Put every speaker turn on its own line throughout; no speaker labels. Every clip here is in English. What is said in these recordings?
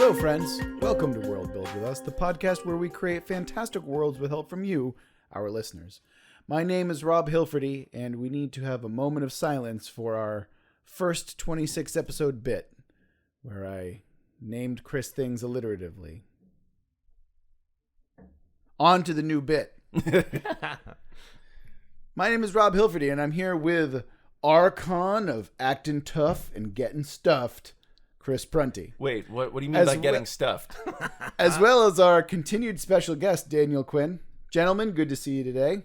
Hello, friends. Welcome to Worldbuild with us, the podcast where we create fantastic worlds with help from you, our listeners. My name is Rob Hilferty, and we need to have a moment of silence for our first 26 episode bit, where I named Chris things alliteratively. On to the new bit. My name is Rob Hilferty, and I'm here with Archon of acting tough and getting stuffed, Chris Prunty.
Wait, what do you mean by getting stuffed?
As well as our continued special guest, Daniel Quinn. Gentlemen, good to see you today.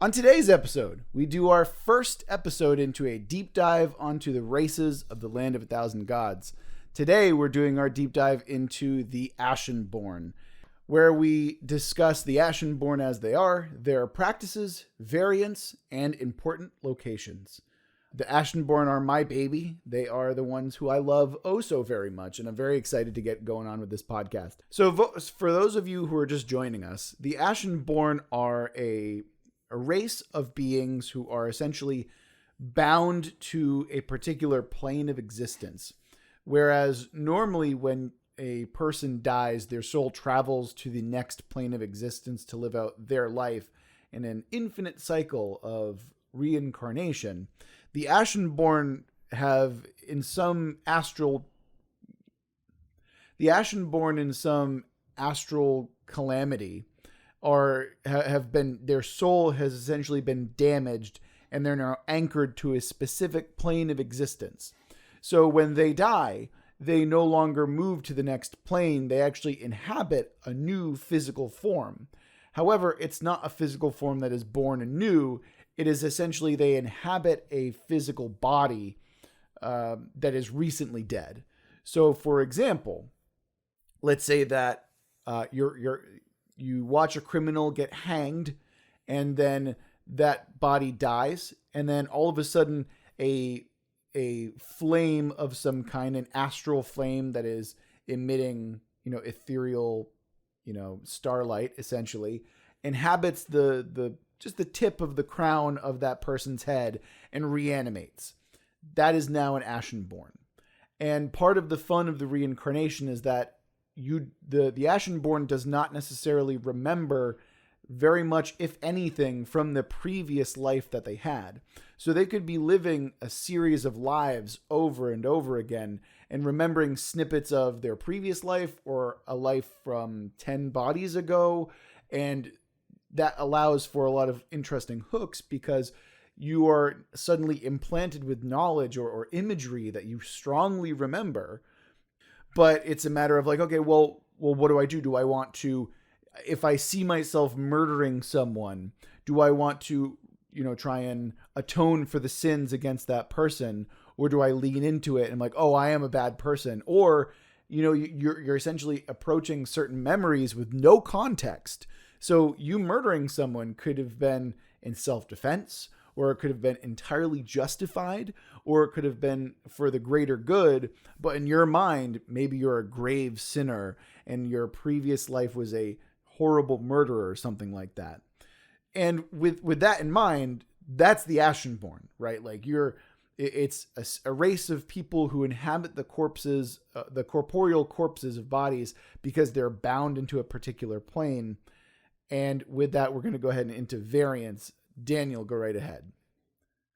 On today's episode, we do our first episode into a deep dive onto the races of the Land of 1,000 Gods. Today, we're doing our deep dive into the Ashenborne, where we discuss the Ashenborne as they are, their practices, variants, and important locations. The Ashenborne are my baby. They are the ones who I love oh so very much, and I'm very excited to get going on with this podcast. So for those of you who are just joining us, the Ashenborne are a race of beings who are essentially bound to a particular plane of existence. Whereas normally when a person dies, their soul travels to the next plane of existence to live out their life in an infinite cycle of reincarnation. The Ashenborne have in some astral calamity have been, their soul has essentially been damaged, and they're now anchored to a specific plane of existence. So when they die, they no longer move to the next plane. They actually inhabit a new physical form. However, it's not a physical form that is born anew. It is essentially they inhabit a physical body that is recently dead. So, for example, let's say that you watch a criminal get hanged, and then that body dies, and then all of a sudden a flame of some kind, an astral flame that is emitting, ethereal, starlight, essentially, inhabits just the tip of the crown of that person's head and reanimates. That is now an Ashenborne. And part of the fun of the reincarnation is that the Ashenborne does not necessarily remember very much, if anything, from the previous life that they had. So they could be living a series of lives over and over again and remembering snippets of their previous life or a life from 10 bodies ago. And that allows for a lot of interesting hooks because you are suddenly implanted with knowledge or imagery that you strongly remember. But it's a matter of like, okay, well, what do I do? Do I want to, if I see myself murdering someone, do I want to, try and atone for the sins against that person? Or do I lean into it and I'm like, oh, I am a bad person? Or, you're essentially approaching certain memories with no context. So you murdering someone could have been in self-defense, or it could have been entirely justified, or it could have been for the greater good. But in your mind, maybe you're a grave sinner and your previous life was a horrible murderer or something like that. And with that in mind, that's the Ashenborne, right? Like it's a race of people who inhabit the corpses, the corporeal corpses of bodies because they're bound into a particular plane. And with that, we're going to go ahead and into variants. Daniel, go right ahead.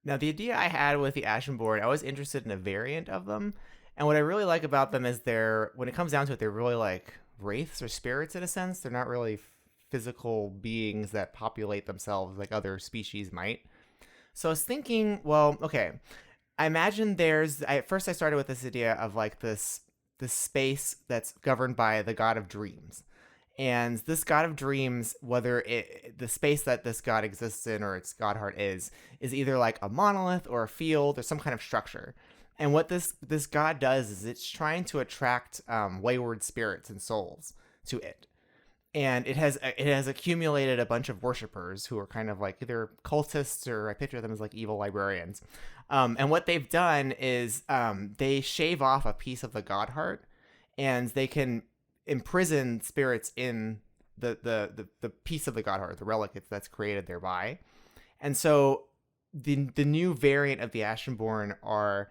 Now, the idea I had with the Ashenborne, I was interested in a variant of them. And what I really like about them is when it comes down to it, they're really like wraiths or spirits in a sense. They're not really physical beings that populate themselves like other species might. So I was thinking, well, okay, I imagine at first I started with this idea of like this space that's governed by the god of dreams. And this god of dreams, whether the space that this god exists in or its god heart is either like a monolith or a field or some kind of structure. And what this god does is it's trying to attract wayward spirits and souls to it. And it has accumulated a bunch of worshipers who are kind of like either cultists or I picture them as like evil librarians. And what they've done is they shave off a piece of the god heart, and they can imprison spirits in the piece of the god heart, the relic that's created thereby. And so the new variant of the Ashenborne are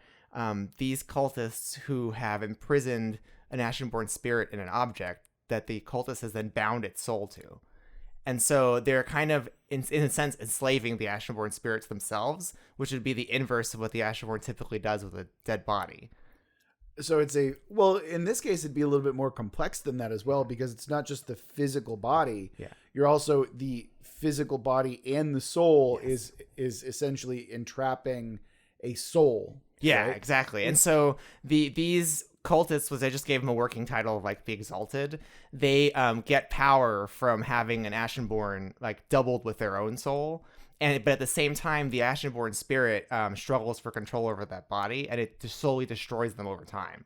these cultists who have imprisoned an Ashenborn spirit in an object that the cultist has then bound its soul to. And so they're kind of, in a sense, enslaving the Ashenborn spirits themselves, which would be the inverse of what the Ashenborn typically does with a dead body.
So in this case, it'd be a little bit more complex than that as well, because it's not just the physical body.
Yeah.
You're also the physical body and the soul is essentially entrapping a soul.
Yeah,
right?
exactly. And so these cultists, was I just gave them a working title of like the Exalted. They get power from having an Ashenborn like doubled with their own soul. But at the same time, the Ashenborn spirit struggles for control over that body, and it just slowly destroys them over time.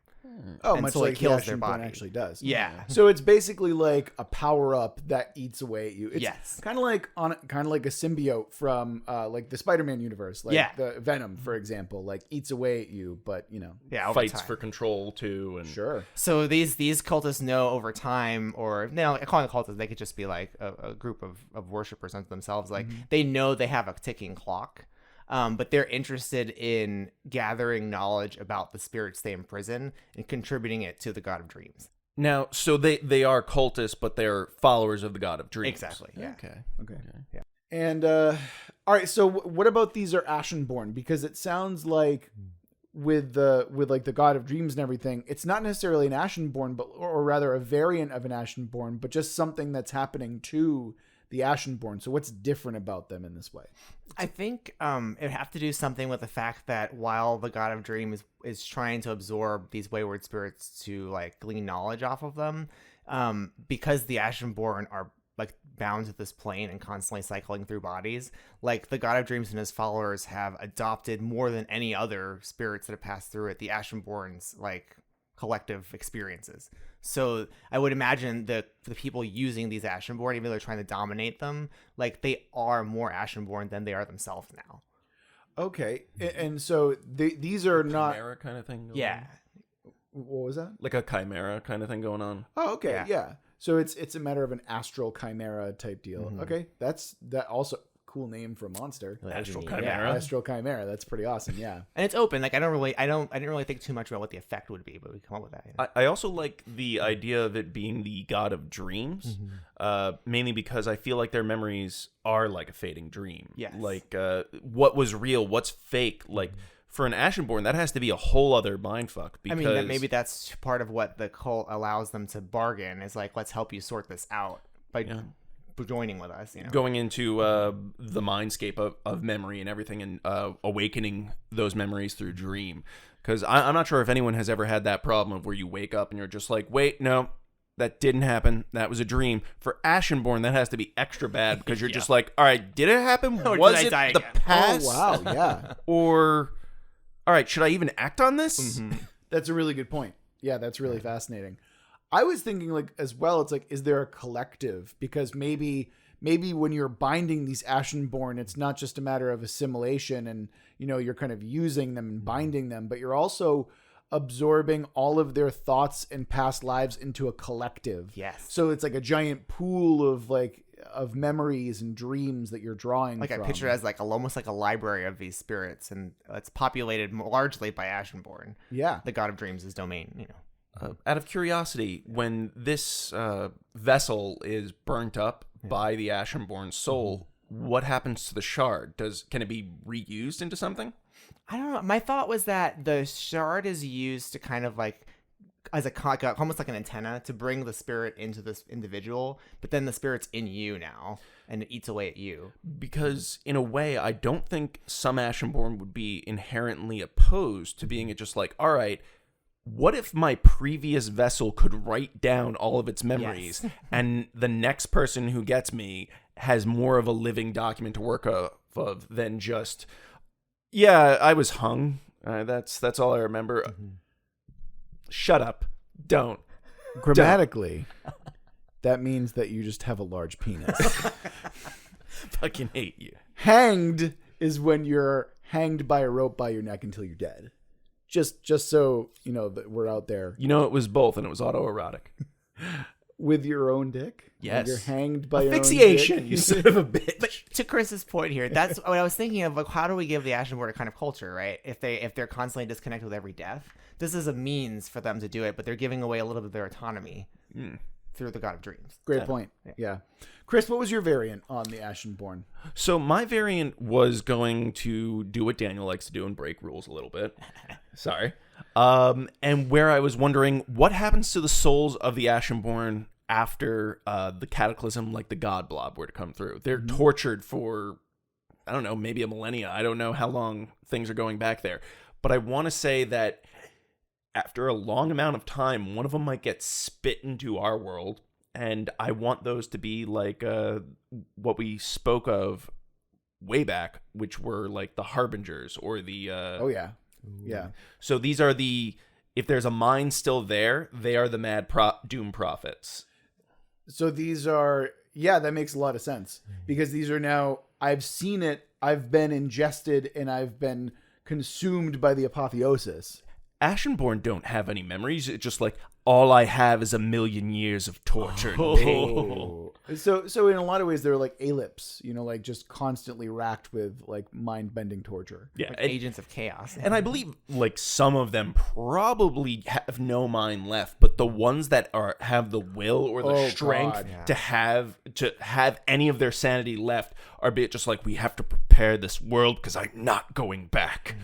Oh,
And
much
so it
like
kills
the
their
Ashenborn
body.
actually does.
Yeah.
So it's basically like a power up that eats away at you. It's
Yes.
kind of like a symbiote from like the Spider-Man universe, like
Yeah.
the Venom, for example, like eats away at you, but
Yeah, over
Fights
time.
for control too, and
sure.
So these cultists know over time, or calling it cultists, they could just be like a group of worshipers unto themselves. Like they know they have a ticking clock, but they're interested in gathering knowledge about the spirits they imprison and contributing it to the God of Dreams.
now so they are cultists, but they're followers of the God of Dreams.
Exactly. Yeah.
Okay.
Yeah.
And all right, so what about these are Ashenborn? Because it sounds like with like the God of Dreams and everything, it's not necessarily an Ashenborn, or rather a variant of an Ashenborn, but just something that's happening to the Ashenborn. So what's different about them in this way?
I think it would have to do something with the fact that while the God of Dream is trying to absorb these wayward spirits to like glean knowledge off of them, because the Ashenborn are like bound to this plane and constantly cycling through bodies, like the God of Dreams and his followers have adopted more than any other spirits that have passed through it, the Ashenborn's like collective experiences. So I would imagine the people using these Ashenborn, even though they're trying to dominate them, like they are more Ashenborn than they are themselves now.
Okay, and so these are not.
Chimera kind of thing going
Yeah.
on?
What was that?
Like a chimera kind of thing going on.
Oh, okay,
Yeah.
yeah. So it's a matter of an astral chimera type deal. Okay, that also cool name for a monster.
Astral
Yeah.
chimera.
Astral chimera. That's pretty awesome. Yeah.
And it's open. Like I didn't really think too much about what the effect would be, but we come up with that. Yeah.
I also like the idea of it being the God of Dreams, mainly because I feel like their memories are like a fading dream.
Yes.
Like what was real, what's fake. Like for an Ashenborn, that has to be a whole other mindfuck. Because
I mean, maybe that's part of what the cult allows them to bargain is like, let's help you sort this out by joining with us.
going into the mindscape of memory and everything, and awakening those memories through dream. Because I'm not sure if anyone has ever had that problem of where you wake up and you're just like, wait, no, that didn't happen. That was a dream. For Ashenborn, that has to be extra bad because you're just like, all right, did it happen?
Or
Was
did I
it
die
the
again?
past?
Oh wow. Yeah.
Or, all right, should I even act on this?
That's a really good point. Yeah, that's really fascinating. I was thinking like as well, it's like, is there a collective? Because maybe when you're binding these Ashenborn, it's not just a matter of assimilation and, you're kind of using them and binding them, but you're also absorbing all of their thoughts and past lives into a collective.
Yes.
So it's like a giant pool of memories and dreams that you're drawing
Like
from.
I picture it as like almost like a library of these spirits, and it's populated largely by Ashenborn.
Yeah.
The God of Dreams' domain.
Out of curiosity, when this vessel is burnt up by the Ashenborn soul, what happens to the shard? Can it be reused into something?
I don't know. My thought was that the shard is used to kind of like as almost like an antenna to bring the spirit into this individual, but then the spirit's in you now and it eats away at you.
Because in a way, I don't think some Ashenborn would be inherently opposed to being just like, all right, what if my previous vessel could write down all of its memories and the next person who gets me has more of a living document to work off of than just, yeah, I was hung. That's all I remember. Shut up. Don't.
Grammatically, that means that you just have a large penis.
Fucking hate you.
Hanged is when you're hanged by a rope by your neck until you're dead. Just so you know that we're out there.
You know, it was both, and it was autoerotic.
With your own dick?
Yes.
You're hanged by
Asphyxiation,
your own
you
dick?
son of a bitch.
But to Chris's point here, that's what I was thinking of. Like, how do we give the Ashenborn a kind of culture, right? If they're constantly disconnected with every death, this is a means for them to do it, but they're giving away a little bit of their autonomy through the God of Dreams.
Great point. Yeah. Chris, what was your variant on the Ashenborn?
So my variant was going to do what Daniel likes to do and break rules a little bit. Sorry. And where I was wondering, what happens to the souls of the Ashenborn after the cataclysm, like the God Blob, were to come through? They're tortured for, I don't know, maybe a millennia. I don't know how long things are going back there. But I want to say that after a long amount of time, one of them might get spit into our world. And I want those to be like what we spoke of way back, which were like the Harbingers or the...
Oh, yeah. Yeah.
So these are if there's a mind still there, they are the mad doom prophets.
So these are, yeah, that makes a lot of sense. Because these are now, I've seen it, I've been ingested, and I've been consumed by the apotheosis.
Ashenborn don't have any memories. It's just like, all I have is a million years of torture and pain.
So in a lot of ways, they're like ellipse, like just constantly racked with like mind-bending torture.
Yeah,
Like agents of chaos.
and I believe like some of them probably have no mind left, but the ones that have the will or the strength
God.
to have any of their sanity left are just like, we have to prepare this world because I'm not going back.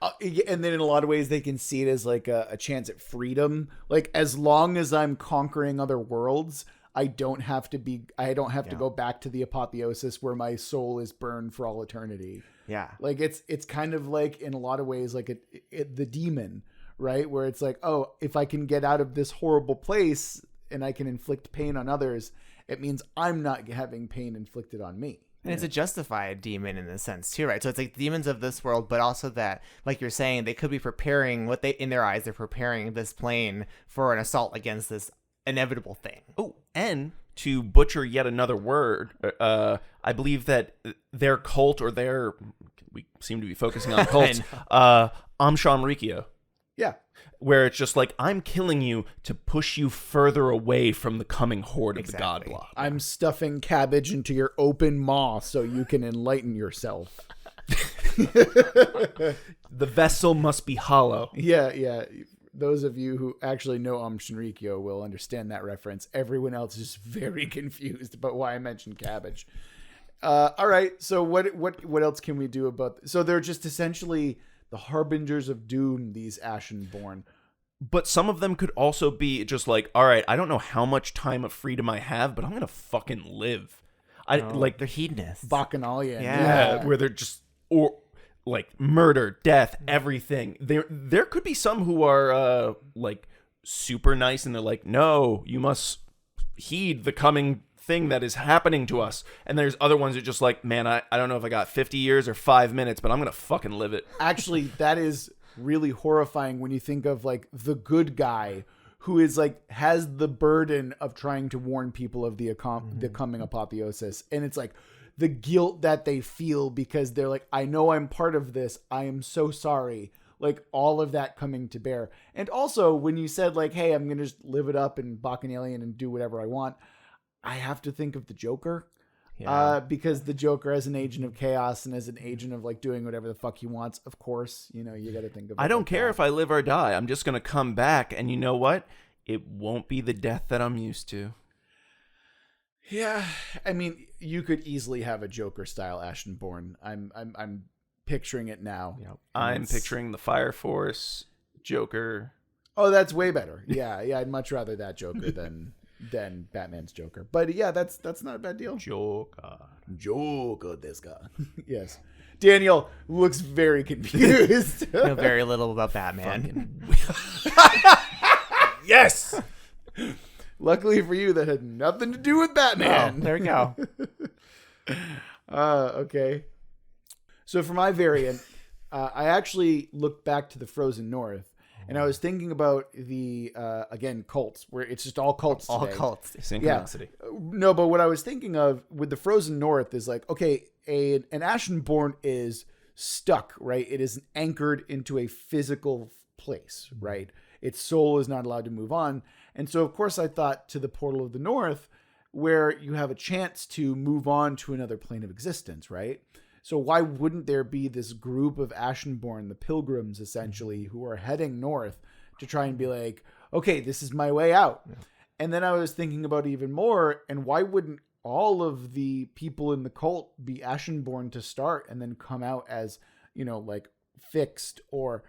And then in a lot of ways, they can see it as like a chance at freedom. Like, as long as I'm conquering other worlds, I don't have to go back to the apotheosis where my soul is burned for all eternity.
Yeah.
Like it's kind of like, in a lot of ways, like the demon, right? Where it's like, oh, if I can get out of this horrible place and I can inflict pain on others, it means I'm not having pain inflicted on me.
And it's a justified demon in a sense too, right? So it's like demons of this world, but also that, like you're saying, they could be preparing in their eyes, they're preparing this plane for an assault against this inevitable thing.
Oh, and to butcher yet another word, I believe that their cult, we seem to be focusing on cults, Amsham Rikyo.
Yeah.
Where it's just like, I'm killing you to push you further away from the coming horde of the God
Exactly.
Blob.
I'm stuffing cabbage into your open maw so you can enlighten yourself.
The vessel must be hollow.
Yeah. Those of you who actually know Shinrikyo will understand that reference. Everyone else is very confused about why I mentioned cabbage. All right. So what else can we do about so they're just essentially the harbingers of doom, these Ashenborn.
But some of them could also be just like, all right, I don't know how much time of freedom I have, but I'm going to fucking live.
They're hedonists.
Bacchanalian.
Yeah, where they're just, or like murder, death, everything. There could be some who are like super nice and they're like, no, you must heed the coming thing that is happening to us. And there's other ones that are just like, man, I don't know if I got 50 years or 5 minutes, but I'm going to fucking live it.
Actually, that is really horrifying when you think of like the good guy who is like has the burden of trying to warn people of the coming apotheosis, and it's like the guilt that they feel because they're like, I know I'm part of this, I am so sorry, like all of that coming to bear. And also when you said like, hey, I'm gonna just live it up in Bacchanalian and do whatever I want, I have to think of the Joker. Because the Joker, as an agent of chaos and as an agent of like doing whatever the fuck he wants, of course, you got to think of it.
I don't
like
care
that.
if I live or die. I'm just going to come back. And you know what? It won't be the death that I'm used to.
Yeah. I mean, you could easily have a Joker style Ashenborn. I'm picturing it now.
Yep.
I'm picturing the Fire Force Joker.
Oh, that's way better. Yeah. I'd much rather that Joker than Batman's Joker. But yeah, that's not a bad deal. Joker, this guy. Yes. Daniel looks very confused.
Know very little about Batman.
Yes!
Luckily for you, that had nothing to do with Batman.
Oh, there we go.
Okay. So for my variant, I actually looked back to the Frozen North. And I was thinking about the, again, cults, where it's just all cults today.
All cults.
Synchronicity.
No, but what I was thinking of with the Frozen North is like, okay, an Ashenborn is stuck, right? It is anchored into a physical place, right? its soul is not allowed to move on. And so, of course, I thought to the Portal of the North, where you have a chance to move on to another plane of existence, right? So why wouldn't there be this group of Ashenborne, the pilgrims, essentially, who are heading north to try and be like, okay, this is my way out. Yeah. And then I was thinking about it even more, and why wouldn't all of the people in the cult be Ashenborne to start and then come out as, like fixed or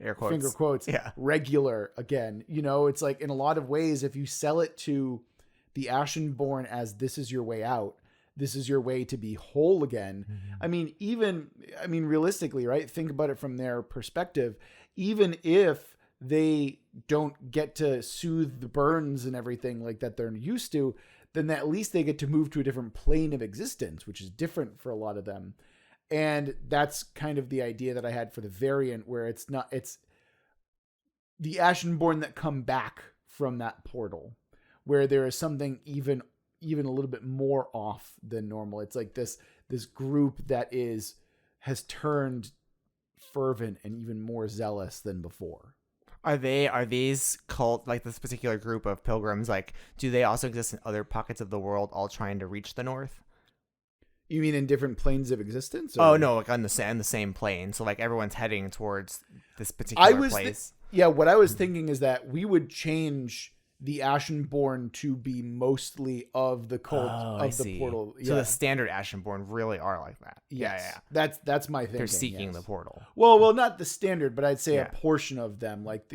air quotes,
finger quotes, regular again? It's like in a lot of ways, if you sell it to the Ashenborne as this is your way out, this is your way to be whole again. Mm-hmm. Realistically, right? Think about it from their perspective. Even if they don't get to soothe the burns and everything like that they're used to, then at least they get to move to a different plane of existence, which is different for a lot of them. And that's kind of the idea that I had for the variant, where it's the Ashenborne that come back from that portal, where there is something even a little bit more off than normal. It's like this group that has turned fervent and even more zealous than before.
Are these cult, like this particular group of pilgrims, like, do they also exist in other pockets of the world, all trying to reach the north?
You mean in different planes of existence?
Or? Oh no, like on the same plane. So like everyone's heading towards this particular place.
What I was thinking is that we would change the Ashenborne to be mostly of the cult of the portal.
So the standard Ashenborne really are like that.
Yes. Yeah. That's my thinking.
They're seeking the portal.
Well, not the standard, but I'd say a portion of them, like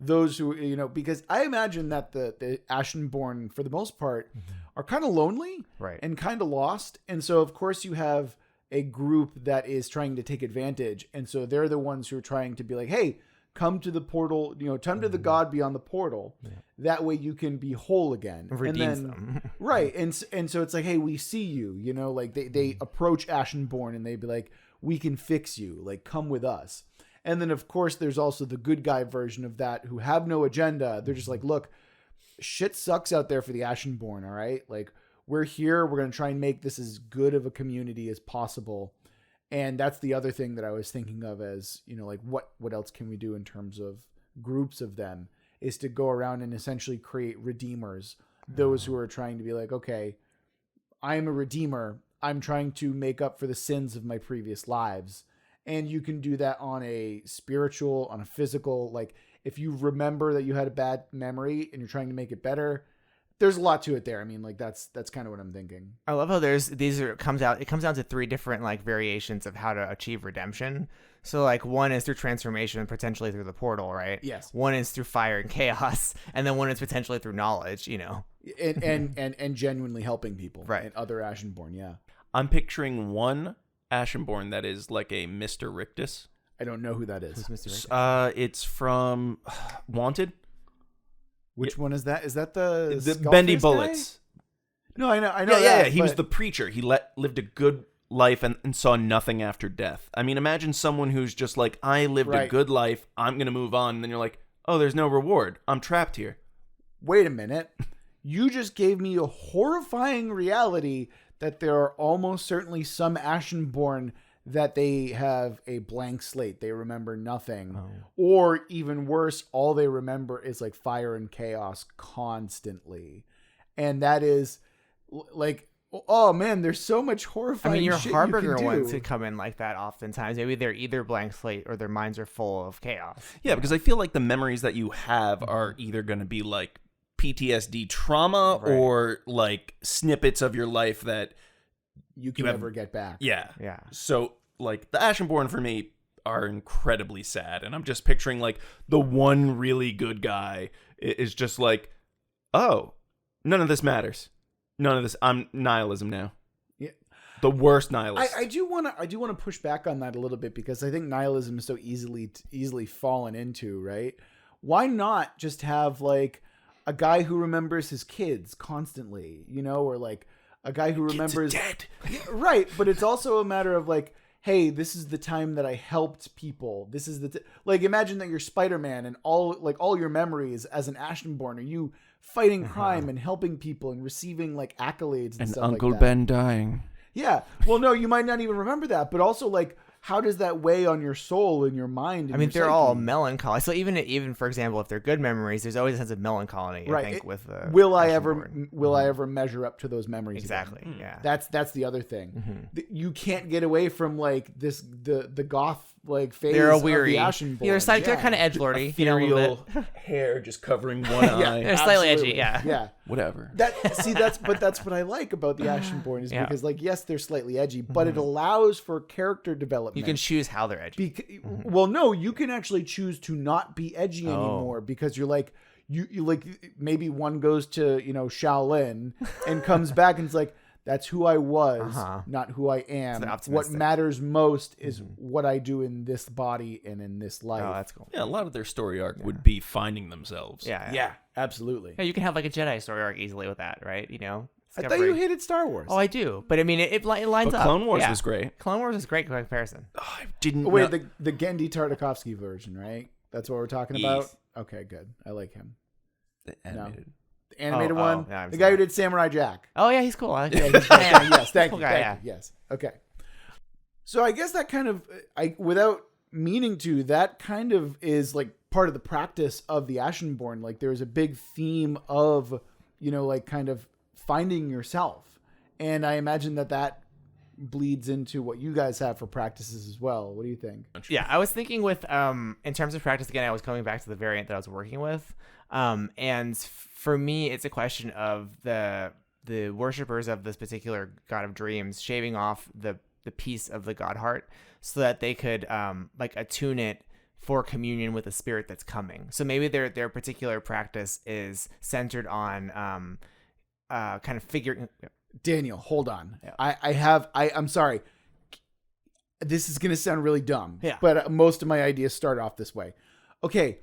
those who, because I imagine that the Ashenborne, for the most part, are kind of lonely,
right, and
kind of lost. And so, of course, you have a group that is trying to take advantage. And so they're the ones who are trying to be like, hey, come to the portal, come to the God beyond the portal. Yeah. That way you can be whole again.
Redeems them.
Right. And so it's like, hey, we see you, like they approach Ashenborne and they'd be like, we can fix you, like, come with us. And then, of course, there's also the good guy version of that who have no agenda. They're just like, look, shit sucks out there for the Ashenborne, all right? Like, we're here. We're going to try and make this as good of a community as possible. And that's the other thing that I was thinking of as, like, what else can we do in terms of groups of them, is to go around and essentially create redeemers, those who are trying to be like, okay, I'm a redeemer. I'm trying to make up for the sins of my previous lives. And you can do that on a spiritual, on a physical, like if you remember that you had a bad memory and you're trying to make it better, there's a lot to it there. I mean, like that's kind of what I'm thinking.
I love how it comes down to 3 different like variations of how to achieve redemption. So like one is through transformation, potentially through the portal, right?
Yes.
One is through fire and chaos, and then one is potentially through knowledge,
and genuinely helping people,
right?
And other Ashenborne, yeah.
I'm picturing one Ashenborne that is like a Mr. Rictus.
I don't know who that is.
Who's Mr. Rictus?
It's from Wanted.
Which one is that? Is that the
Bendy Bullets?
Guy? No, I know.
Yeah. He was the preacher. He lived a good life and saw nothing after death. I mean, imagine someone who's just like, I lived a good life. I'm gonna move on. And then you're like, oh, there's no reward. I'm trapped here.
Wait a minute. You just gave me a horrifying reality that there are almost certainly some Ashenborne that they have a blank slate. They remember nothing. Oh. Or even worse, all they remember is like fire and chaos constantly. And that is like, oh man, there's so much horrifying shit.
Your Harbinger
you can
ones
do.
could come in like that oftentimes. Maybe they're either blank slate or their minds are full of chaos.
Yeah, because I feel like the memories that you have are either going to be like PTSD trauma or like snippets of your life that
you can never get back.
Yeah.
Yeah.
So like the Ashenborne for me are incredibly sad. And I'm just picturing like the one really good guy is just like, oh, none of this matters. None of this. I'm nihilism now. Yeah. The worst nihilist.
I do want to push back on that a little bit because I think nihilism is so easily fallen into, right? Why not just have like a guy who remembers his kids constantly, or like a guy who remembers
dead.
Right, but it's also a matter of like, hey, this is the time that I helped people. This is like, imagine that you're Spider-Man and all your memories as an Ashenborne are you fighting crime and helping people and receiving like accolades and stuff
Uncle
like that.
Ben dying.
Yeah. Well, no, you might not even remember that, but also like how does that weigh on your soul and your mind? And
I mean,
your
they're all
psyche?
melancholy. So even for example, if they're good memories, there's always a sense of melancholy.
Right.
I think with
will I
Ashenborne.
ever measure up to those memories?
Exactly.
Again?
Yeah.
That's the other thing. You can't get away from like the goth like phase.
They're a
of
weary.
the Ashenborne.
They're kind of edgelordy. You know, a little bit.
Ethereal hair just covering one eye.
They're slightly
Absolutely.
edgy. Yeah.
Yeah.
Whatever.
That's what I like about the Ashenborne is
Yeah.
because like yes they're slightly edgy, but it allows for character development.
You can choose how they're edgy.
Well, no, you can actually choose to not be edgy
Oh.
anymore because you're like you like maybe one goes to Shaolin and comes back and it's like that's who I was, not who I am. What
optimistic.
matters most is what I do in this body and in this life.
Oh, that's cool.
Yeah, a lot of their story arc would be finding themselves.
Yeah.
Absolutely.
Yeah, you can have like a Jedi story arc easily with that, right? You know.
I thought you hated Star Wars.
Oh, I do, but I mean, it lines
But
up.
Clone Wars
Yeah.
was great.
Clone Wars is great by comparison.
Oh, I didn't
Wait,
know-
the Gendy Tartakovsky version, right? That's what we're talking about?
Yes.
Okay, good. I like him.
the animated.
The animated
Oh,
one.
yeah, I'm
the guy who
sorry.
did Samurai Jack.
Oh yeah, he's cool. I like him.
Yes, thank
Cool
you.
guy,
Thank you. Yes. Okay. So I guess that kind of, without meaning to, that kind of is like part of the practice of the Ashenborne. Like there's a big theme of, like kind of finding yourself. And I imagine that bleeds into what you guys have for practices as well. What do you think?
Yeah, I was thinking with in terms of practice again, I was coming back to the variant that I was working with. And for me, it's a question of the worshippers of this particular god of dreams shaving off the piece of the god heart so that they could like attune it for communion with the spirit that's coming. So maybe their particular practice is centered on kind of figuring.
Daniel, hold on.
Yeah.
I'm sorry. This is going to sound really dumb.
Yeah.
But most of my ideas start off this way. Okay.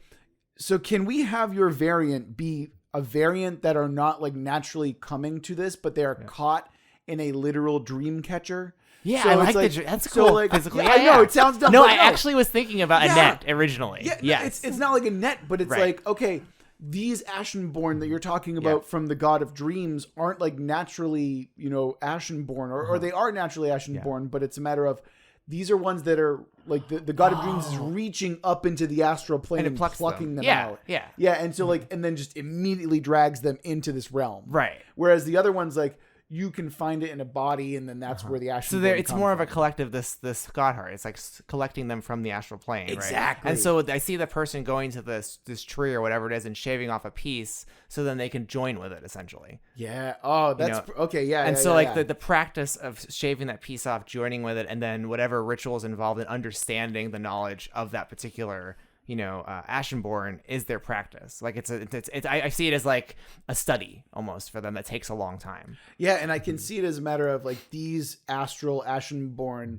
So can we have your variant be a variant that are not like naturally coming to this, but they are caught in a literal dream catcher?
Yeah,
So
I
it's
like that's cool.
So like,
physically.
yeah, I know it sounds dumb.
No,
but
I actually was thinking about
Yeah.
a net originally.
Yeah,
yes.
it's not like a net, but it's
Right.
like, okay, these Ashenborn that you're talking about from the God of Dreams aren't like naturally, Ashenborn, or they are naturally Ashenborn, but it's a matter of these are ones that are like the God of Dreams is reaching up into the astral plane and
plucks
plucking them
Yeah,
out.
yeah.
Yeah, and so like, and then just immediately drags them into this realm.
Right.
Whereas the other ones, like, you can find it in a body, and then that's where the Ashenborn
So it's
come
more of a
from.
collective. This God heart. It's like collecting them from the astral plane.
Exactly.
Right? And so I see the person going to this tree or whatever it is and shaving off a piece, so then they can join with it essentially.
Yeah. Oh, that's okay. Yeah.
And
yeah,
so
yeah,
like
yeah.
the practice of shaving that piece off, joining with it, and then whatever rituals involved in understanding the knowledge of that particular Ashenborn is their practice. Like it's I see it as like a study almost for them that takes a long time.
Yeah, and I can see it as a matter of like these astral Ashenborn,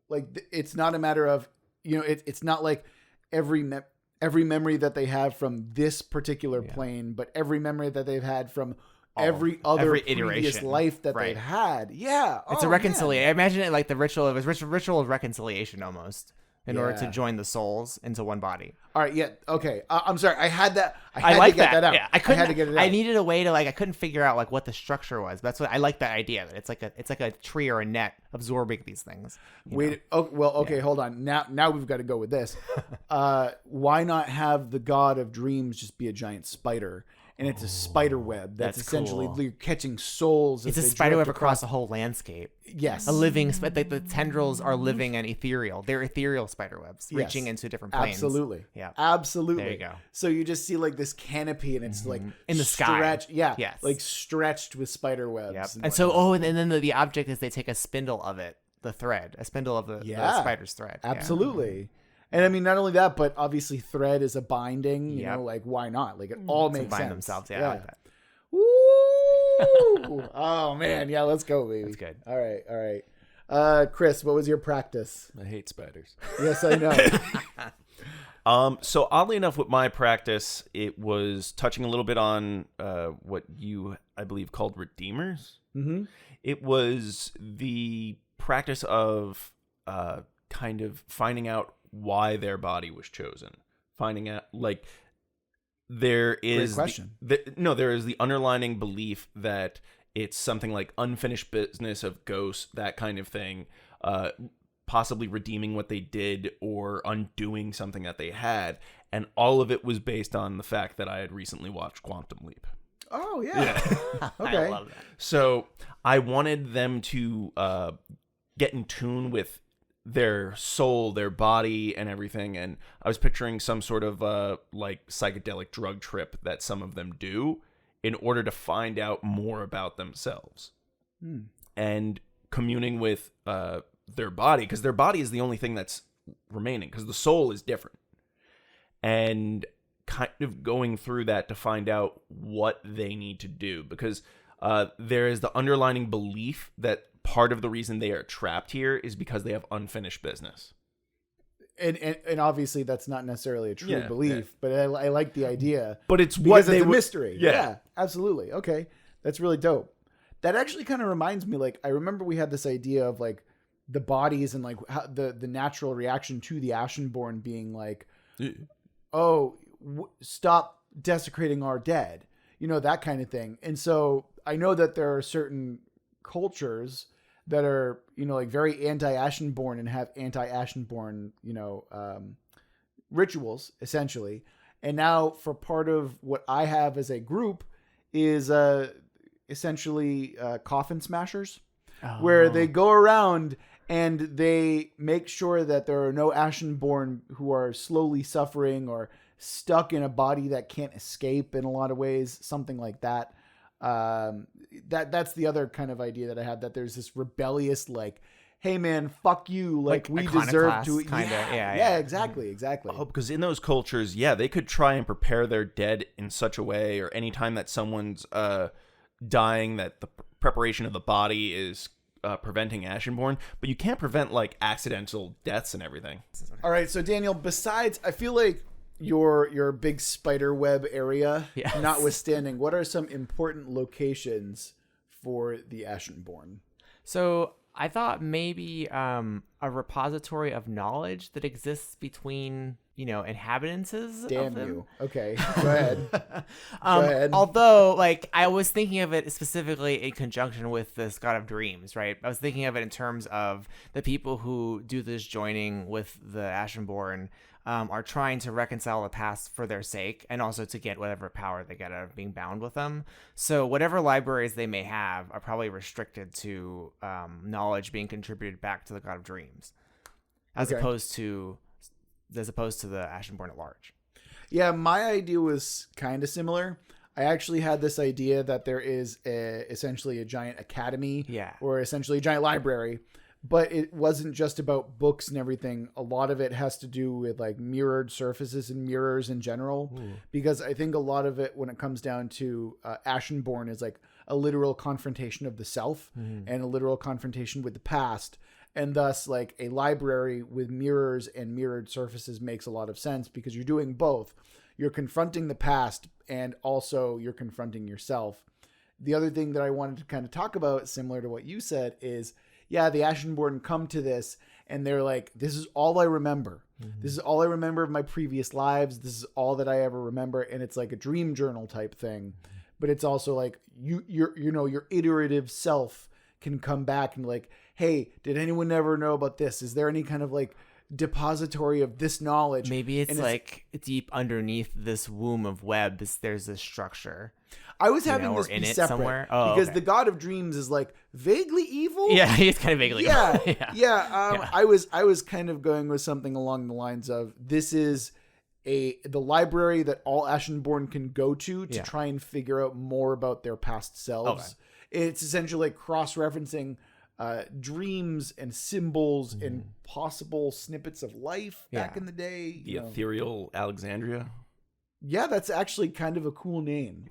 like it's not a matter of it's not like every memory that they have from this particular plane, but every memory that they've had from every previous
iteration.
life that
Right.
they've had. Yeah,
It's a reconciliation. I imagine it like the ritual of reconciliation almost. In order to
Yeah.
join the souls into one body.
All right, yeah, okay. I'm sorry, I had that. I
I
had
like
to get that out.
Yeah,
I had to get it out.
I needed a way to I couldn't figure out like what the structure was. That's what I like that idea. That it's like a tree or a net absorbing these things.
Wait. Oh, well, okay. Hold on. Now we've got to go with this. Why not have the God of Dreams just be a giant spider, and it's a spider web that's essentially
cool.
you're catching souls.
It's
as
a
they
spider
drift
web across the whole landscape.
Yes.
A living, the tendrils are living and ethereal. They're ethereal spider webs reaching into different planes.
Absolutely.
Yeah.
Absolutely.
There you go.
So you just see like this canopy, and it's like
In the sky.
stretched. Yeah.
Yes.
Like stretched with spider webs.
Yep.
And
And so,
whatnot.
and then the object is they take a spindle of it, the thread, a spindle of the spider's thread. Yeah.
Absolutely. And I mean, not only that, but obviously thread is a binding. You know, like why not? Like it all
To
makes
bind
sense.
themselves. Yeah, I like that.
Woo! Oh man, yeah, let's go, baby.
That's good.
All right. Chris, what was your practice?
I hate spiders.
Yes, I know.
So oddly enough, with my practice, it was touching a little bit on what you, I believe, called redeemers.
Mm-hmm.
It was the practice of kind of finding out why their body was chosen. Finding out, like, there is
Great question.
There is the underlining belief that it's something like unfinished business of ghosts, that kind of thing. possibly redeeming what they did or undoing something that they had. And all of it was based on the fact that I had recently watched Quantum Leap.
Oh, yeah. Okay.
I love that.
So I wanted them to get in tune with their soul, their body, and everything. And I was picturing some sort of like psychedelic drug trip that some of them do in order to find out more about themselves. And communing with their body, because their body is the only thing that's remaining, because the soul is different. And kind of going through that to find out what they need to do, because there is the underlining belief that part of the reason they are trapped here is because they have unfinished business.
And obviously that's not necessarily a true belief, but I like the idea.
But it's
because
what
it's
they
a mystery.
Yeah.
Yeah, absolutely. Okay, that's really dope. That actually kind of reminds me, like, I remember we had this idea of like the bodies and like how the natural reaction to the Ashenborne being like, stop desecrating our dead, that kind of thing. And so I know that there are certain cultures that are, like very anti-Ashenborne and have anti-Ashenborne, rituals essentially. And now for part of what I have as a group is essentially coffin smashers, where they go around and they make sure that there are no Ashenborne who are slowly suffering or stuck in a body that can't escape in a lot of ways, something like that. That's the other kind of idea that I had, that there's this rebellious, like, hey man, fuck you, like we deserve to. Yeah, exactly.
Oh, because in those cultures, they could try and prepare their dead in such a way, or anytime that someone's dying, that the preparation of the body is preventing Ashenborne, but you can't prevent like accidental deaths and everything.
All right, so Daniel, besides, I feel like your big spider web area, notwithstanding, what are some important locations for the Ashenborne?
So I thought maybe a repository of knowledge that exists between, inhabitants of them.
Damn you. Okay, go ahead. Go ahead.
Although, like, I was thinking of it specifically in conjunction with this God of Dreams, right? I was thinking of it in terms of the people who do this joining with the Ashenborne are trying to reconcile the past for their sake, and also to get whatever power they get out of being bound with them. So whatever libraries they may have are probably restricted to knowledge being contributed back to the God of Dreams, as opposed to the Ashenborne at large.
Yeah, my idea was kind of similar. I actually had this idea that there is essentially a giant academy, or essentially a giant library. But it wasn't just about books and everything. A lot of it has to do with like mirrored surfaces and mirrors in general. Because I think a lot of it, when it comes down to Ashenborne, is like a literal confrontation of the self and a literal confrontation with the past. And thus, like, a library with mirrors and mirrored surfaces makes a lot of sense, because you're doing both. You're confronting the past and also you're confronting yourself. The other thing that I wanted to kind of talk about, similar to what you said, is the Ashenborne come to this and they're like, this is all I remember. This is all I remember of my previous lives. This is all that I ever remember. And it's like a dream journal type thing. But it's also like your iterative self can come back and like, hey, did anyone ever know about this? Is there any kind of like depository of this knowledge?
Maybe it's like deep underneath this womb of webs, there's a structure.
I was having this be separate
somewhere?
because the God of Dreams is like vaguely evil.
Yeah, he's kind of vaguely evil.
I was kind of going with something along the lines of, this is the library that all Ashenborne can go to try and figure out more about their past selves. It's essentially like cross-referencing dreams and symbols and possible snippets of life back in the day.
The ethereal Alexandria.
Yeah, that's actually kind of a cool name.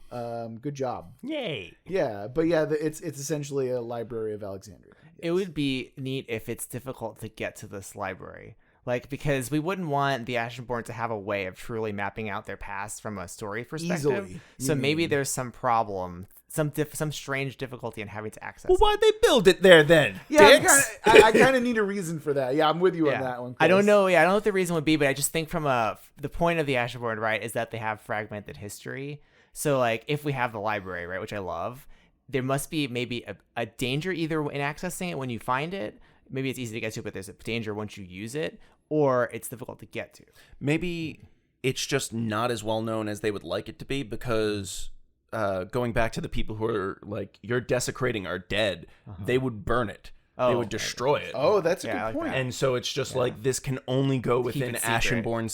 Good job.
Yay.
Yeah, but it's essentially a library of Alexandria. Yes.
It would be neat if it's difficult to get to this library. Like, because we wouldn't want the Ashenborne to have a way of truly mapping out their past from a story perspective.
Easily.
So maybe there's some problem, some strange difficulty in having to access.
Well, why'd they build it there then?
Yeah, I kind of need a reason for that. Yeah, I'm with you on that one, Chris.
I don't know. Yeah, I don't know what the reason would be, but I just think from the point of the Ashenborne, right, is that they have fragmented history. So, like, if we have the library, right, which I love, there must be maybe a danger either in accessing it when you find it, maybe it's easy to get to, but there's a danger once you use it, or it's difficult to get to.
Maybe it's just not as well known as they would like it to be, because going back to the people who are like, you're desecrating our dead, they would burn it. They would destroy it.
Oh, that's a good
like
point.
that.
And so it's just like, this can only go within
it secret.
Ashenborne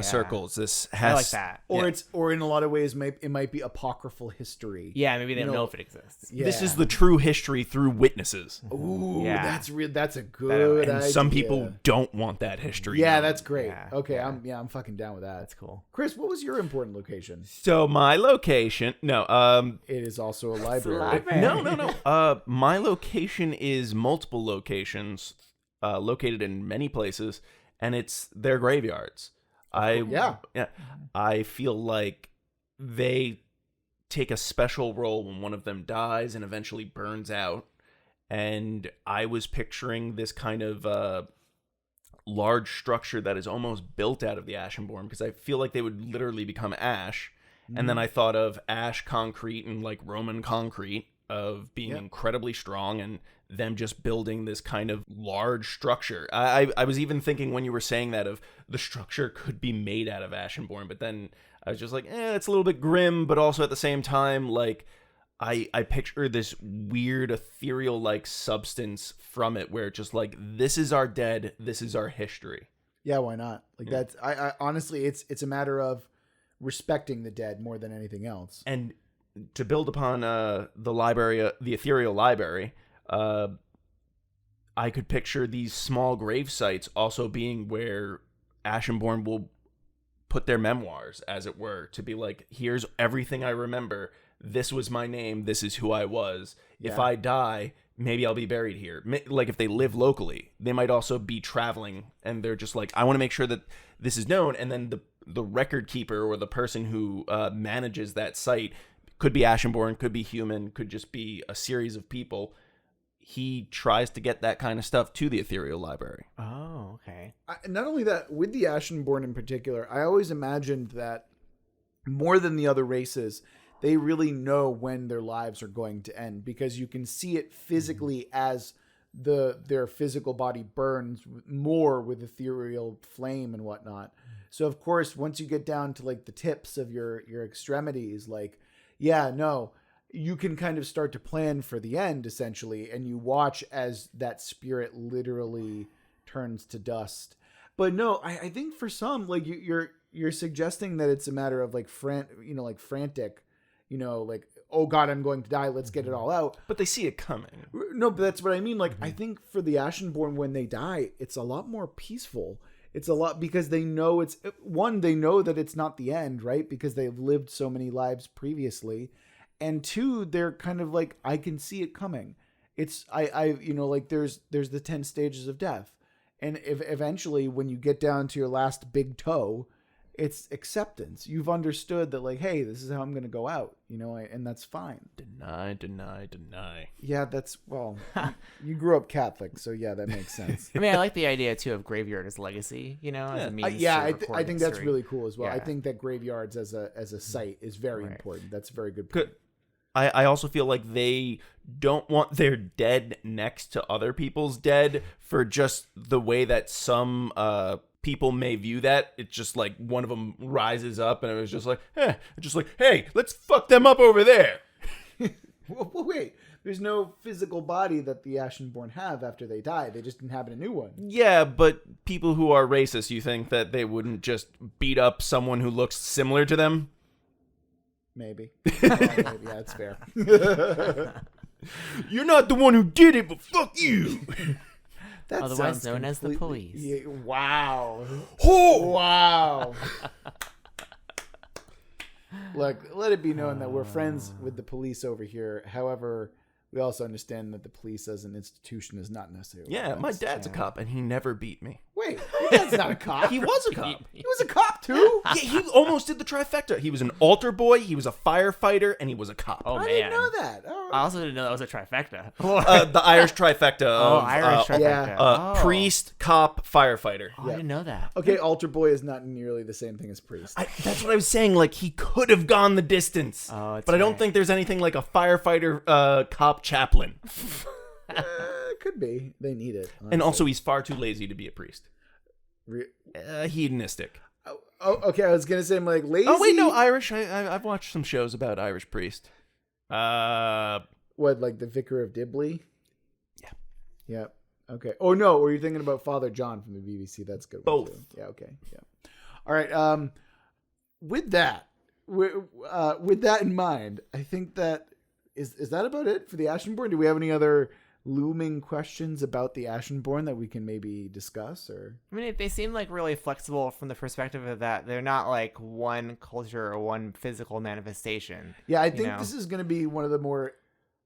circles. This has,
I like that.
Or or in a lot of ways, it might be apocryphal history.
Yeah, maybe they don't know if it exists.
Yeah.
This is the true history through witnesses.
Ooh,
Yeah.
that's a good
And
idea.
some people don't want that history.
Yeah,
known.
that's great.
Yeah,
Okay,
yeah.
I'm fucking down with that.
That's cool.
Chris, what was your important location?
So my location,
It is also a library.
no. My location is multiple locations, located in many places, and it's their graveyards. I feel like they take a special role when one of them dies and eventually burns out. And I was picturing this kind of large structure that is almost built out of the Ashenborne, because I feel like they would literally become ash. And then I thought of ash concrete and like Roman concrete of being incredibly strong, and them just building this kind of large structure. I was even thinking when you were saying that of the structure could be made out of Ashenborne, but then I was just like, it's a little bit grim, but also at the same time, like, I picture this weird ethereal like substance from it, where it's just like, this is our dead, this is our history.
Yeah, why not? Like that's I honestly, it's a matter of respecting the dead more than anything else.
And to build upon the library, the ethereal library, I could picture these small grave sites also being where Ashenborne will put their memoirs, as it were, to be like, here's everything I remember. This was my name. This is who I was. If I die, maybe I'll be buried here. Like if they live locally, they might also be traveling, and they're just like, I want to make sure that this is known. And then the record keeper or the person who manages that site could be Ashenborne, could be human, could just be a series of people. He tries to get that kind of stuff to the ethereal library.
Oh, okay.
Not only that, with the Ashenborne in particular, I always imagined that more than the other races, they really know when their lives are going to end, because you can see it physically as their physical body burns more with ethereal flame and whatnot. So of course, once you get down to like the tips of your extremities, like, you can kind of start to plan for the end, essentially, and you watch as that spirit literally turns to dust. But no, I think for some, like you're suggesting that it's a matter of like frantic, like, oh God, I'm going to die, let's get it all out.
But they see it coming.
No, but that's what I mean. Like, I think for the Ashenborne, when they die, it's a lot more peaceful. It's a lot, because they know they know that it's not the end, right? Because they've lived so many lives previously. And two, they're kind of like, I can see it coming. It's, like there's the 10 stages of death. And if eventually when you get down to your last big toe, it's acceptance. You've understood that, like, hey, this is how I'm going to go out, and that's fine.
Deny.
Yeah, you grew up Catholic, so yeah, that makes sense.
I mean, I like the idea too of graveyard as legacy. As a means to
I
record
think that's
history.
really cool as well.
Yeah.
I think that graveyards as a site is very important. That's a very good point.
I also feel like they don't want their dead next to other people's dead for just the way that some people may view that. It's just like one of them rises up and it was just like, hey, let's fuck them up over there.
Well, wait, there's no physical body that the Ashenborne have after they die. They just inhabit a new one.
Yeah, but people who are racist, you think that they wouldn't just beat up someone who looks similar to them?
Maybe. Maybe. Yeah, that's fair.
You're not the one who did it, but fuck you.
That
Otherwise
sounds
known as the
completely-
police.
Yeah, wow.
Oh!
Wow. Look, let it be known that we're friends with the police over here. However, we also understand that the police as an institution is not necessarily.
Yeah, my dad's a cop, and he never beat me.
Wait, your dad's not a cop.
He was a cop.
He was a cop too.
Yeah, he almost did the trifecta. He was an altar boy, he was a firefighter, and he was a cop.
Oh,
I
man.
didn't know that. Oh.
I also didn't know that was a trifecta.
The Irish trifecta of
Irish trifecta.
yeah.
priest, cop, firefighter.
I didn't know that.
Okay, altar boy is not nearly the same thing as priest.
That's what I was saying. Like, he could have gone the distance.
Oh, that's
but I don't
right.
think there's anything like a firefighter cop chaplain.
Could could be. They need it.
And also, he's far too lazy to be a priest. Hedonistic.
Oh, okay. I was gonna say I'm like lazy.
Oh wait, no, Irish. I've watched some shows about Irish priest.
What, like the Vicar of Dibley?
Yeah.
Yeah. Okay. Oh no, were you thinking about Father John from the BBC? That's a good. One
Both.
too. Yeah. Okay. Yeah. All right. With that in mind, I think that is that about it for the Ashenborne? Do we have any other looming questions about the Ashenborne that we can maybe discuss? Or
I mean, they seem like really flexible from the perspective of that they're not like one culture or one physical manifestation.
yeah, I think this is going to be one of the more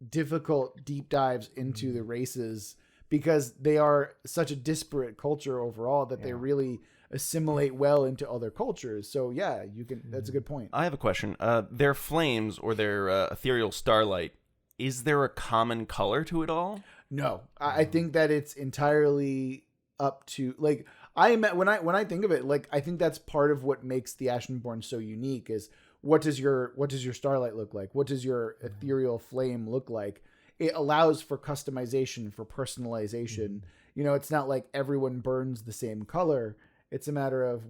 difficult deep dives into the races because they are such a disparate culture overall that they really assimilate well into other cultures. So yeah, you can. That's a good point.
I have a question. Their flames or their ethereal starlight, is there a common color to it all?
No, I think that it's entirely up to like when I think of it, like I think that's part of what makes the Ashenborne so unique is what does your starlight look like? What does your ethereal flame look like? It allows for customization, for personalization. You know, it's not like everyone burns the same color. It's a matter of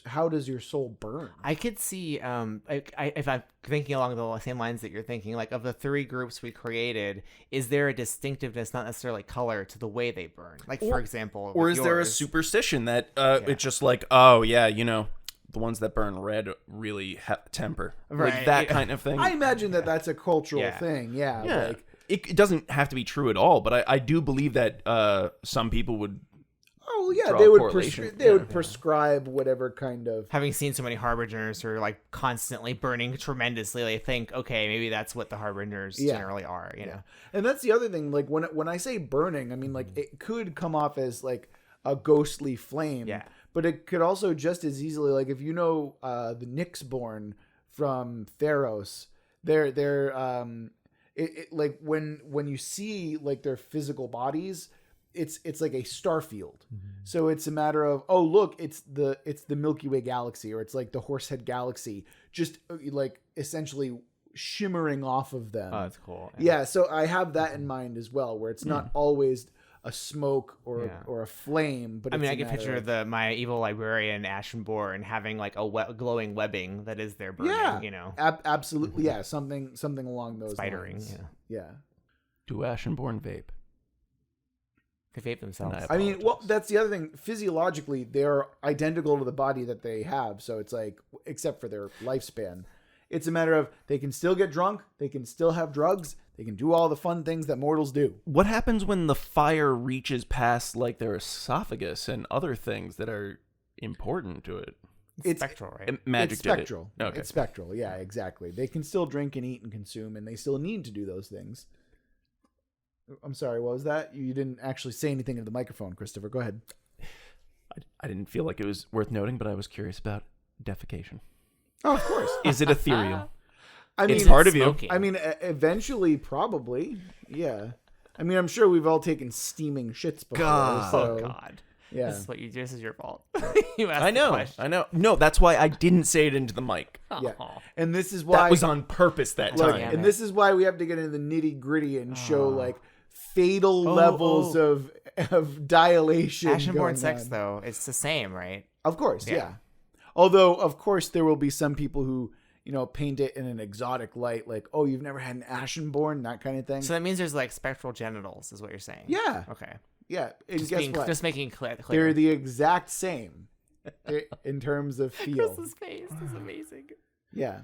how does your soul burn?
I could see, if I'm thinking along the same lines that you're thinking, like of the 3 groups we created, is there a distinctiveness, not necessarily color, to the way they burn? Like, for example,
or is there a superstition that it's just like, oh yeah, you know, the ones that burn red really temper,
right?
Like that kind of thing.
I imagine that that's a cultural thing. Yeah. Like,
it doesn't have to be true at all, but I do believe that some people would.
Oh yeah,
draw
they
a
would
correlation.
they would prescribe whatever kind of.
Having seen so many harbingers who are like constantly burning tremendously, they think, okay, maybe that's what the harbingers generally are, you know.
And that's the other thing. Like when I say burning, I mean like it could come off as like a ghostly flame.
Yeah.
But it could also just as easily, like if you know the Nyxborn from Theros, they're like when you see like their physical bodies. It's like a star field. So it's a matter of, oh, look, it's the Milky Way galaxy, or it's like the Horsehead galaxy, just like essentially shimmering off of them.
Oh, that's cool.
Yeah. So I have that in mind as well, where it's not always a smoke or a flame, but
I mean,
it's
I can picture
of,
my evil librarian Ashenborne having like a glowing webbing that is their burning, you know.
Absolutely. Yeah. Something along those
Spidering.
lines. Yeah.
Do Ashenborne vape?
They vape themselves.
I mean, well, that's the other thing. Physiologically, they're identical to the body that they have. So it's like, except for their lifespan, it's a matter of they can still get drunk. They can still have drugs. They can do all the fun things that mortals do.
What happens when the fire reaches past like their esophagus and other things that are important to it?
It's spectral, right?
Magic
It's spectral.
Did it. Okay.
It's spectral. Yeah, exactly. They can still drink and eat and consume, and they still need to do those things. I'm sorry, what was that? You didn't actually say anything into the microphone, Christopher. Go ahead.
I didn't feel like it was worth noting, but I was curious about defecation.
Oh, of course.
Is it ethereal?
I mean,
it's part of you.
smoking.
I mean, eventually, probably. Yeah. I mean, I'm sure we've all taken steaming shits before.
God.
So,
Oh God.
Yeah.
This is your fault. You asked
I
the
know.
question.
I know. No, that's why I didn't say it into the mic.
Yeah.
Oh.
And this is why
That was on purpose that
look,
time.
and this is why we have to get into the nitty gritty and show like fatal levels of dilation.
Ashenborne
going
sex,
on.
though, it's the same, right?
Of course, yeah. Although, of course, there will be some people who, you know, paint it in an exotic light, like, oh, you've never had an Ashenborne, that kind of thing.
So that means there's like spectral genitals, is what you're saying.
Yeah.
Okay.
Yeah. And guess what?
Just making clear.
They're the exact same in terms of feel.
Chris's face is amazing.
Yeah.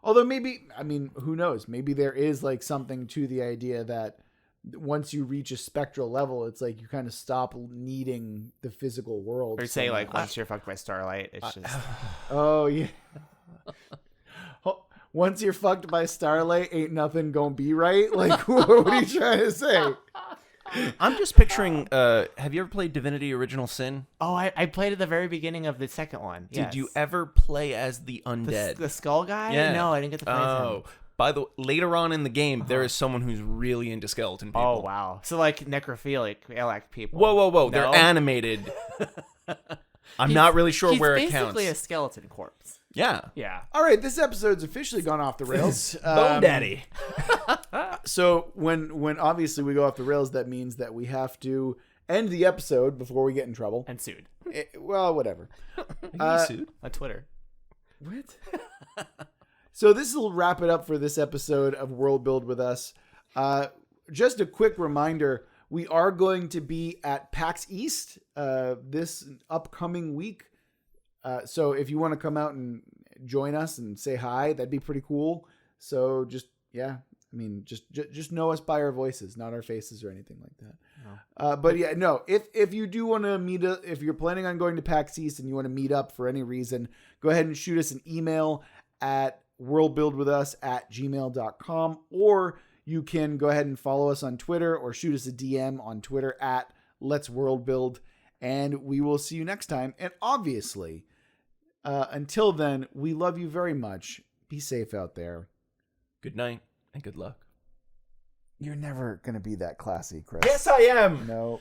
Although maybe, I mean, who knows? Maybe there is like something to the idea that once you reach a spectral level, it's like you kind of stop needing the physical world.
Or say like once you're fucked by starlight, it's just.
Oh, yeah. Once you're fucked by starlight, ain't nothing gonna be right? Like, what are you trying to say?
I'm just picturing, have you ever played Divinity Original Sin?
Oh, I played at the very beginning of the second one.
Did you ever play as the undead?
The skull guy?
Yeah.
No, I didn't get to play as him.
By the way, later on in the game, there is someone who's really into skeleton people.
Oh, wow. So like necrophilic people.
Whoa.
No?
They're animated. I'm not really sure
he's
where it
basically
counts.
a skeleton corpse.
Yeah.
Yeah.
All right, this episode's officially gone off the rails.
Bone Daddy.
So when obviously we go off the rails, that means that we have to end the episode before we get in trouble.
And sued.
Well, whatever.
Sued?
On Twitter.
What? So this will wrap it up for this episode of World Build with us. Just a quick reminder, we are going to be at PAX East this upcoming week. So if you want to come out and join us and say hi, that'd be pretty cool. So just know us by our voices, not our faces or anything like that. No. But yeah, no, if you do want to meet up, if you're planning on going to PAX East and you want to meet up for any reason, go ahead and shoot us an email at worldbuildwithus@gmail.com, or you can go ahead and follow us on Twitter or shoot us a DM on Twitter at Let's Worldbuild, and we will see you next time. And obviously, until then, we love you very much. Be safe out there.
Good night and good luck.
You're never going to be that classy, Chris.
Yes, I am.
No.